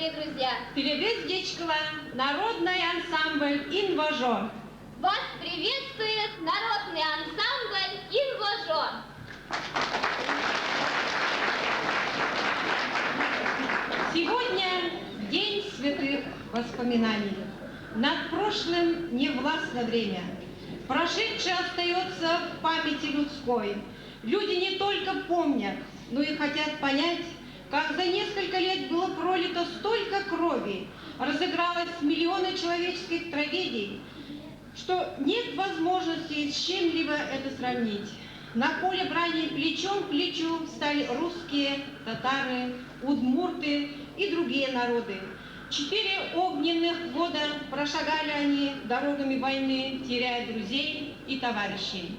дорогие друзья! Телевиздечкова, народный ансамбль «Инвожор». Вас приветствует народный ансамбль «Инвожор». Сегодня день святых воспоминаний. Над прошлым не властно время. Прошедшее остается в памяти людской. Люди не только помнят, но и хотят понять, как за несколько лет было пролито столько крови, разыгралось миллионы человеческих трагедий, что нет возможности с чем-либо это сравнить. На поле брани плечом к плечу стали русские, татары, удмурты и другие народы. 4 огненных года прошагали они дорогами войны, теряя друзей и товарищей.